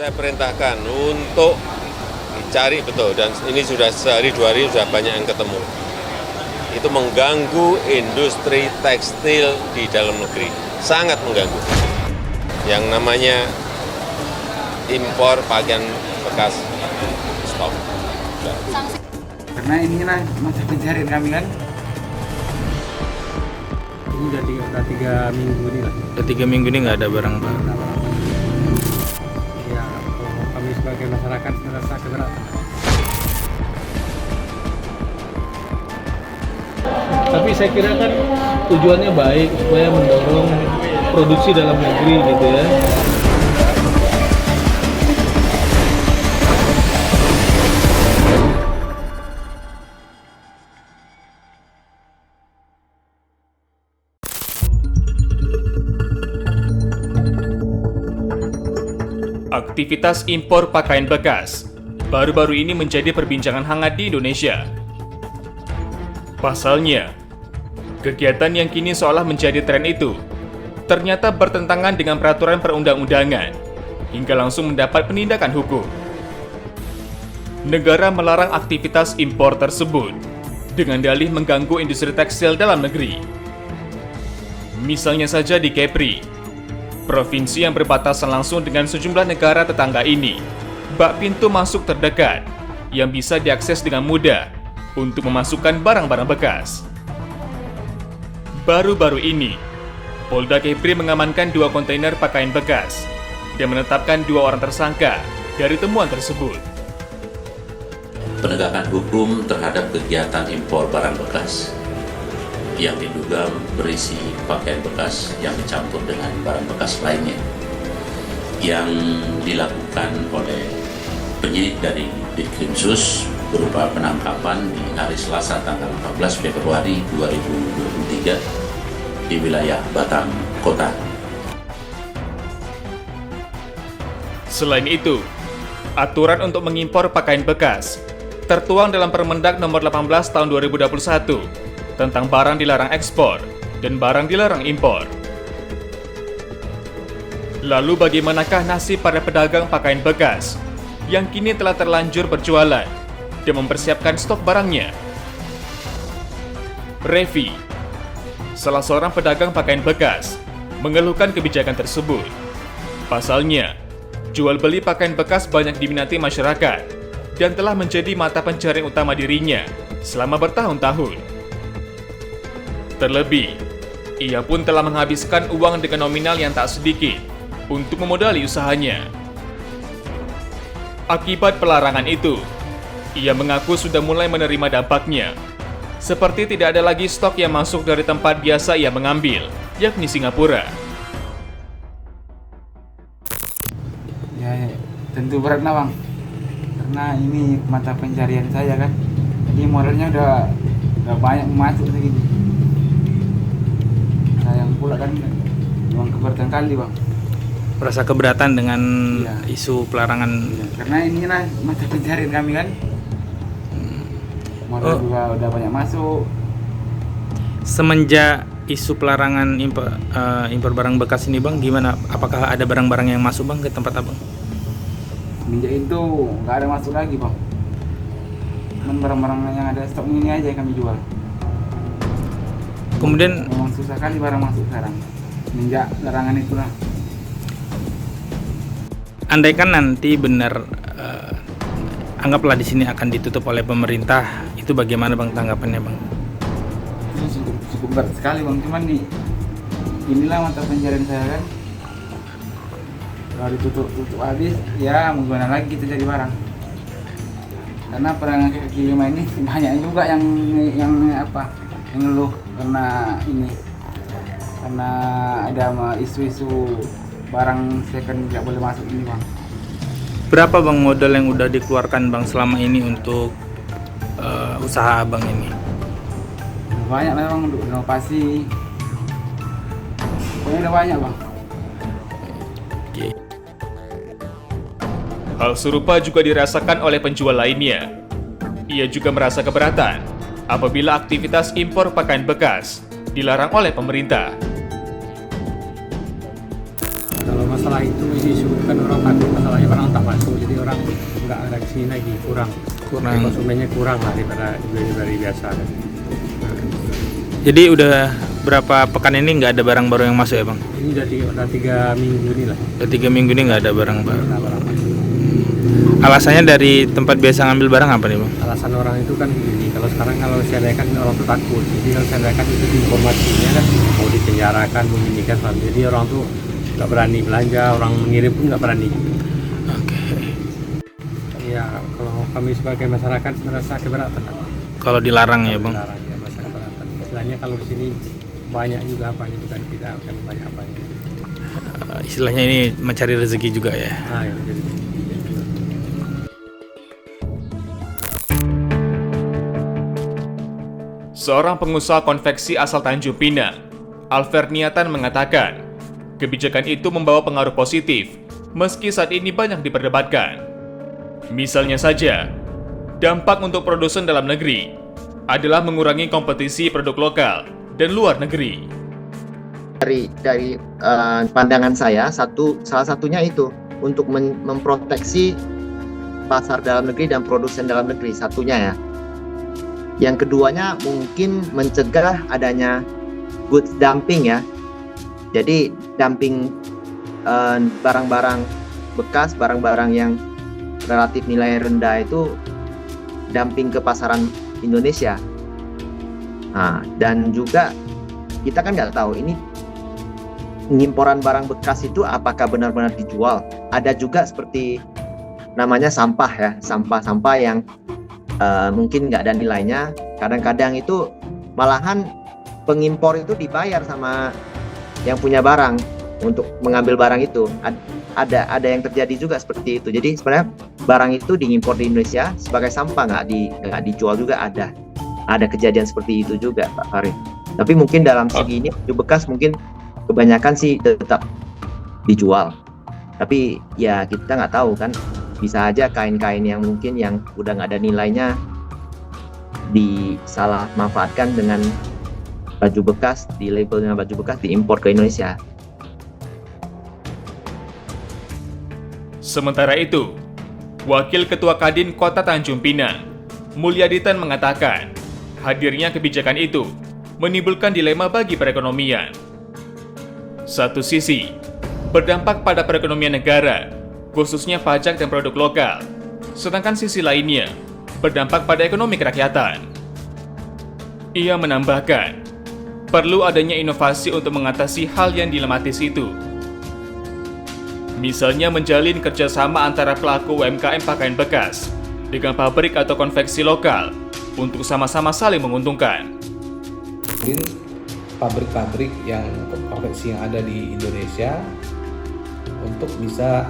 Saya perintahkan untuk dicari betul, dan ini sudah sehari dua hari sudah banyak yang ketemu. Itu mengganggu industri tekstil di dalam negeri, sangat mengganggu. Yang namanya impor pakaian bekas, stop. Karena inilah mata pencarian kami kan. Ini udah 3 minggu ini lah. Udah 3 minggu ini nggak ada barang pak. Ya, kalau kami sebagai masyarakat merasa keberatan. Tapi saya kira kan tujuannya baik supaya mendorong produksi dalam negeri gitu ya. Aktivitas impor pakaian bekas baru-baru ini menjadi perbincangan hangat di Indonesia. Pasalnya, kegiatan yang kini seolah menjadi tren itu ternyata bertentangan dengan peraturan perundang-undangan hingga langsung mendapat penindakan hukum. Negara melarang aktivitas impor tersebut dengan dalih mengganggu industri tekstil dalam negeri. Misalnya saja di Kepri, provinsi yang berbatasan langsung dengan sejumlah negara tetangga ini, bak pintu masuk terdekat yang bisa diakses dengan mudah untuk memasukkan barang-barang bekas. Baru-baru ini, Polda Kepri mengamankan 2 kontainer pakaian bekas dan menetapkan 2 orang tersangka dari temuan tersebut. Penegakan hukum terhadap kegiatan impor barang bekas yang diduga berisi pakaian bekas yang dicampur dengan barang bekas lainnya yang dilakukan oleh penyidik dari Ditkrimsus berupa penangkapan di hari Selasa tanggal 14 Februari 2023 di wilayah Batam Kota. Selain itu, aturan untuk mengimpor pakaian bekas tertuang dalam Permendak Nomor 18 Tahun 2021 tentang barang dilarang ekspor dan barang dilarang impor. Lalu bagaimanakah nasib para pedagang pakaian bekas yang kini telah terlanjur berjualan dan mempersiapkan stok barangnya? Revi, salah seorang pedagang pakaian bekas, mengeluhkan kebijakan tersebut. Pasalnya, jual beli pakaian bekas banyak diminati masyarakat dan telah menjadi mata pencarian utama dirinya selama bertahun-tahun. Terlebih, ia pun telah menghabiskan uang dengan nominal yang tak sedikit untuk memodali usahanya. Akibat pelarangan itu, ia mengaku sudah mulai menerima dampaknya, seperti tidak ada lagi stok yang masuk dari tempat biasa ia mengambil, yakni Singapura. Ya, tentu berat lah bang. Karena ini mata pencarian saya kan. Jadi modalnya udah banyak masuk segini. Sayang pula kan uang keberatan kali bang. Merasa keberatan dengan Iya. isu pelarangan. Ya, karena inilah mata pencarian kami kan. Modal juga udah banyak masuk. Semenjak isu pelarangan impor barang bekas ini bang, gimana? Apakah ada barang-barang yang masuk bang ke tempat abang? Semenjak itu nggak ada masuk lagi bang. Cuman barang-barang yang ada stok ini aja yang kami jual. Kemudian Memang susah kali barang masuk sekarang. Semenjak larangan itulah. andaikan nanti benar anggaplah di sini akan ditutup oleh pemerintah, itu bagaimana bang tanggapannya bang? Ini cukup berat sekali bang. Cuman nih inilah mata pencarian saya kan. Kalau ditutup habis, ya mau gimana lagi kita cari barang. Karena pedagang kaki lima ini banyak juga yang ngeluh karena ini, karena ada isu-isu barang second nggak boleh masuk ini bang. Berapa bang modal yang udah dikeluarkan bang selama ini untuk usaha abang ini? Banyak lah bang untuk inovasi. Pokoknya udah banyak bang. Oke. Hal serupa juga dirasakan oleh penjual lainnya. Ia juga merasa keberatan apabila aktivitas impor pakaian bekas dilarang oleh pemerintah. Kalau masalah itu ini disebutkan orang takut masalahnya barang tak masuk, jadi orang nggak ada di sini lagi kurang. Konsumennya kurang lah dari biasa. Jadi udah berapa pekan ini nggak ada barang baru yang masuk ya bang? Ini udah 3 minggu ini lah. Udah 3 minggu ini nggak ada barang baru. Nggak barang masuk. Alasannya dari tempat biasa ngambil barang apa nih bang? Alasan orang itu kan begini, kalau sekarang kalau saya kan orang tuh takut, jadi kalau saya kan itu informasinya kan mau dipenjarakan, begini kan, jadi orang tuh nggak berani belanja, orang mengirim pun nggak berani. Oke. Ya kalau kami sebagai masyarakat merasa keberatan. Kalau dilarang ya bang? Dilarang, ya, merasa keberatan. Istilahnya kalau di sini banyak juga apanya, bukan tidak akan banyak apanya. Istilahnya ini mencari rezeki juga ya. Nah, ya, jadi. Seorang pengusaha konveksi asal Tanjung Pinang, Alverniatan mengatakan, kebijakan itu membawa pengaruh positif, meski saat ini banyak diperdebatkan. Misalnya saja, dampak untuk produsen dalam negeri adalah mengurangi kompetisi produk lokal dan luar negeri. Dari pandangan saya, salah satunya itu untuk memproteksi pasar dalam negeri dan produsen dalam negeri, satunya ya. Yang keduanya mungkin mencegah adanya goods dumping ya. Jadi dumping barang-barang bekas, barang-barang yang relatif nilai rendah itu dumping ke pasaran Indonesia. Nah, dan juga kita kan nggak tahu ini pengimporan barang bekas itu apakah benar-benar dijual. Ada juga seperti namanya sampah ya, sampah-sampah yang mungkin nggak ada nilainya. Kadang-kadang itu malahan pengimpor itu dibayar sama yang punya barang untuk mengambil barang itu. Ada yang terjadi juga seperti itu. Jadi sebenarnya barang itu diimpor di Indonesia sebagai sampah, nggak dijual juga ada. Ada kejadian seperti itu juga Pak Farid. Tapi mungkin dalam segi ini baju bekas mungkin kebanyakan sih tetap dijual. Tapi ya kita nggak tahu kan. Bisa aja kain-kain yang mungkin yang udah nggak ada nilainya disalah manfaatkan dengan baju bekas, di label dengan baju bekas diimpor ke Indonesia. Sementara itu, Wakil Ketua Kadin Kota Tanjung Pinang, Mulyaditan mengatakan, hadirnya kebijakan itu menimbulkan dilema bagi perekonomian. Satu sisi, berdampak pada perekonomian negara, khususnya pajak dan produk lokal. Sedangkan sisi lainnya, berdampak pada ekonomi kerakyatan. Ia menambahkan, perlu adanya inovasi untuk mengatasi hal yang dilematis itu. Misalnya menjalin kerjasama antara pelaku UMKM pakaian bekas dengan pabrik atau konveksi lokal untuk sama-sama saling menguntungkan. Pabrik-pabrik yang konveksi yang ada di Indonesia untuk bisa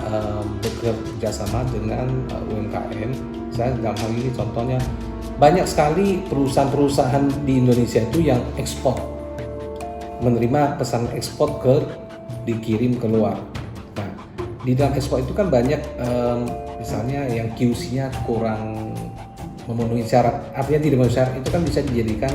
bekerja sama dengan UMKM. Saya dalam hal ini contohnya banyak sekali perusahaan-perusahaan di Indonesia itu yang ekspor, menerima pesan ekspor dikirim keluar. Nah, di dalam ekspor itu kan banyak misalnya yang QC-nya kurang memenuhi syarat, artinya tidak memenuhi syarat, itu kan bisa dijadikan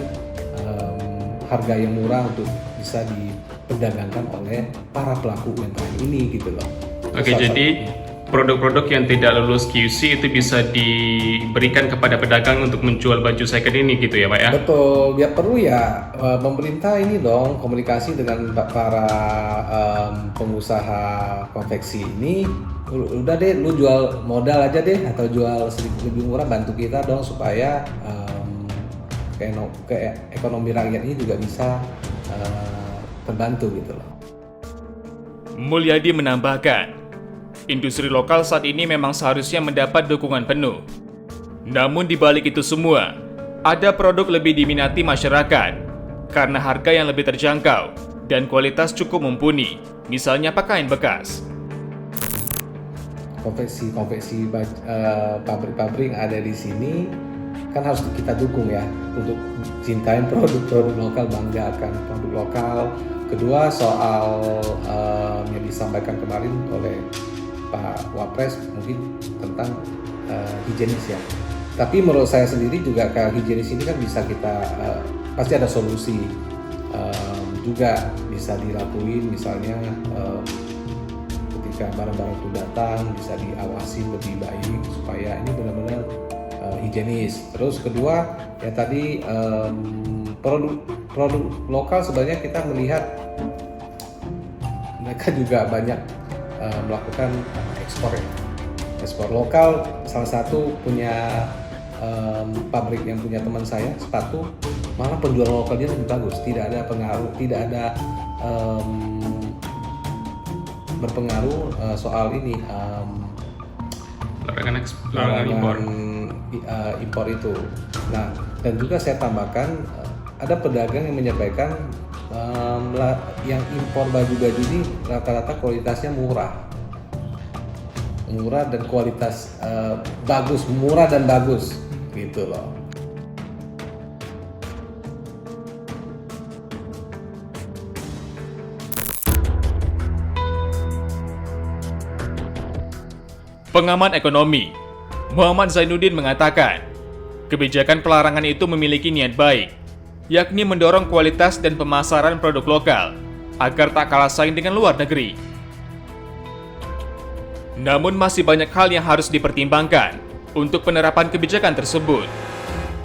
harga yang murah untuk bisa diperdagangkan oleh para pelaku UMKM ini gitu loh. Oke, jadi produk-produk yang tidak lulus QC itu bisa diberikan kepada pedagang untuk menjual baju second ini gitu ya Pak ya? Betul, ya perlu ya pemerintah ini dong komunikasi dengan para pengusaha konveksi ini. Udah deh, lu jual modal aja deh atau jual sedikit lebih murah, bantu kita dong supaya ekonomi rakyat ini juga bisa terbantu gitu loh. Mulyadi menambahkan, industri lokal saat ini memang seharusnya mendapat dukungan penuh. Namun di balik itu semua, ada produk lebih diminati masyarakat karena harga yang lebih terjangkau dan kualitas cukup mumpuni, misalnya pakaian bekas. Konveksi pabrik-pabrik yang ada di sini kan harus kita dukung ya untuk cintain produk-produk lokal, banggakan produk lokal. Kedua, soal yang disampaikan kemarin oleh Pak Wapres mungkin tentang higienis ya. Tapi menurut saya sendiri juga ke higienis ini kan bisa kita pasti ada solusi juga bisa dilakuin, misalnya ketika barang-barang itu datang bisa diawasi lebih baik supaya ini benar-benar higienis. Terus kedua ya tadi produk lokal sebenarnya kita melihat mereka juga banyak melakukan ekspor lokal. Salah satu punya pabrik yang punya teman saya sepatu, malah penjualan lokalnya lebih bagus, tidak ada pengaruh, tidak ada berpengaruh soal ini larangan impor itu. Nah, dan juga saya tambahkan ada pedagang yang menyampaikan yang impor baju-baju ini rata-rata kualitasnya murah dan kualitas murah dan bagus gitu loh. Pengamat ekonomi Muhammad Zainuddin mengatakan, kebijakan pelarangan itu memiliki niat baik, yakni mendorong kualitas dan pemasaran produk lokal agar tak kalah saing dengan luar negeri. Namun masih banyak hal yang harus dipertimbangkan untuk penerapan kebijakan tersebut.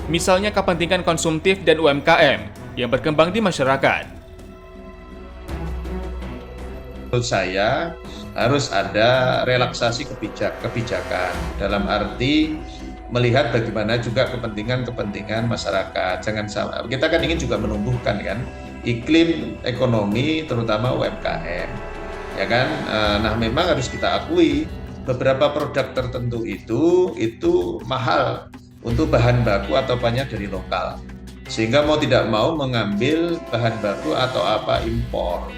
Misalnya kepentingan konsumtif dan UMKM yang berkembang di masyarakat. Menurut saya harus ada relaksasi kebijakan dalam arti melihat bagaimana juga kepentingan masyarakat. Jangan sama. Kita kan ingin juga menumbuhkan kan iklim ekonomi terutama UMKM. Ya kan? Nah, memang harus kita akui beberapa produk tertentu itu mahal untuk bahan baku atau banyak dari lokal. Sehingga mau tidak mau mengambil bahan baku atau apa impor.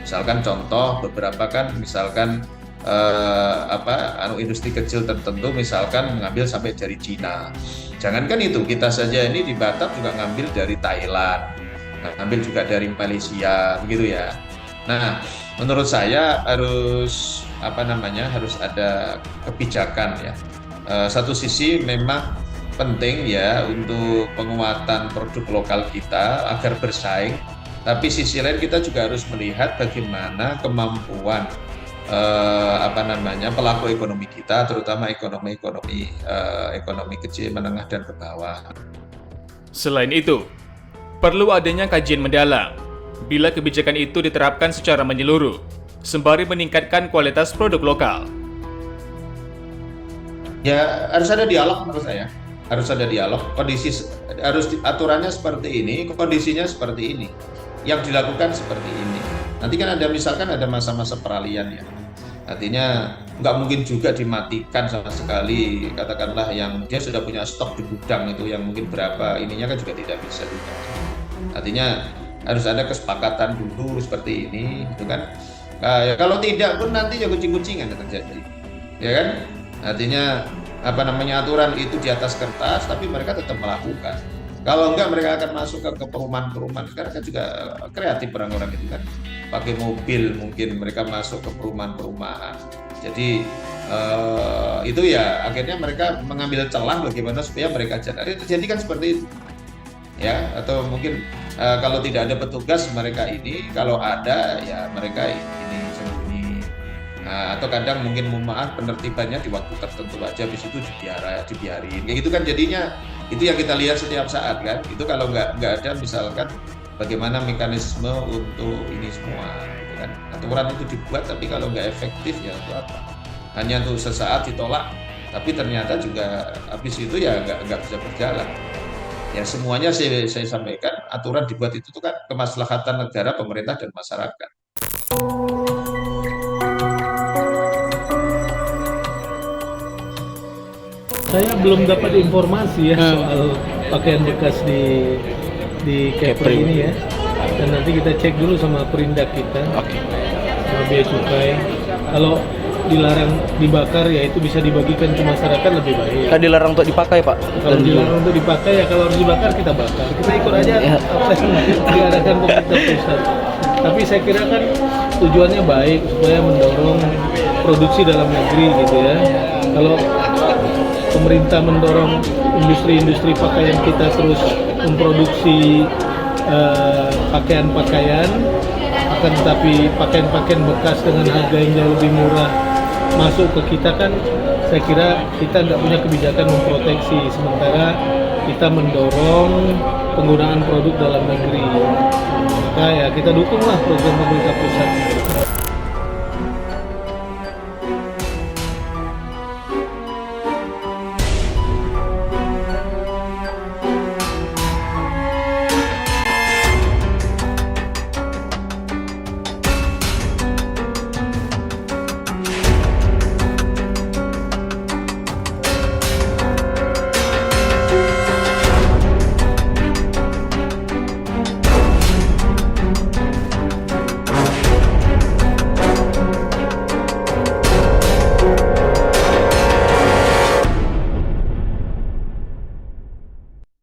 Misalkan contoh beberapa kan misalkan industri kecil tertentu misalkan mengambil sampai dari Cina. Jangankan itu, kita saja ini di Batam juga ngambil dari Thailand, ngambil juga dari Malaysia, begitu ya. Nah, menurut saya harus harus ada kebijakan ya. Satu sisi memang penting ya untuk penguatan produk lokal kita agar bersaing. Tapi sisi lain kita juga harus melihat bagaimana kemampuan pelaku ekonomi kita, terutama ekonomi kecil, menengah dan ke bawah. Selain itu, perlu adanya kajian mendalam bila kebijakan itu diterapkan secara menyeluruh, sembari meningkatkan kualitas produk lokal. Ya harus ada dialog menurut saya. Harus ada dialog. Aturannya seperti ini, kondisinya seperti ini. Yang dilakukan seperti ini. Nanti kan misalkan ada masa-masa peralihan ya. Artinya nggak mungkin juga dimatikan sama sekali. Katakanlah yang dia sudah punya stok di gudang itu yang mungkin berapa ininya kan juga tidak bisa juga. Artinya harus ada kesepakatan dulu seperti ini, gitu kan. Ya, kalau tidak pun nanti ya kucing-kucingan terjadi, ya kan. Artinya aturan itu di atas kertas, tapi mereka tetap melakukan. Kalau enggak mereka akan masuk ke perumahan-perumahan. Sekarang kan juga kreatif orang-orang itu kan, pakai mobil mungkin mereka masuk ke perumahan-perumahan. Jadi itu ya akhirnya mereka mengambil celah bagaimana supaya mereka jadi kan seperti itu ya. Atau mungkin kalau tidak ada petugas mereka ini, kalau ada ya mereka ini sembunyi. Atau kadang mungkin maaf penertibannya di waktu tertentu aja, habis itu dibiarin kayak gitu kan. Jadinya itu yang kita lihat setiap saat kan. Itu kalau nggak ada misalkan bagaimana mekanisme untuk ini semua gitu kan. Aturan itu dibuat tapi kalau nggak efektif ya untuk apa? Hanya untuk sesaat ditolak, tapi ternyata juga habis itu ya nggak bisa berjalan. Ya semuanya saya sampaikan, aturan dibuat itu kan kemaslahatan negara, pemerintah dan masyarakat. Saya belum dapat informasi ya soal pakaian bekas di Kepri ini ya. Dan nanti kita cek dulu sama Perindak kita, sama Bea Cukai. Kalau dilarang dibakar ya itu bisa dibagikan ke masyarakat lebih baik. Kan dilarang untuk dipakai Pak. Kalau dilarang untuk dipakai ya kalau harus dibakar kita bakar. Kita ikut aja apa yang diadakan pemerintah pusat. Tapi saya kira kan tujuannya baik supaya mendorong produksi dalam negeri gitu ya. Kalau pemerintah mendorong industri-industri pakaian kita terus memproduksi pakaian-pakaian akan tetapi pakaian-pakaian bekas dengan harga yang jauh lebih murah masuk ke kita kan, saya kira kita nggak punya kebijakan memproteksi, sementara kita mendorong penggunaan produk dalam negeri. Maka ya kita dukunglah program pemerintah pusat.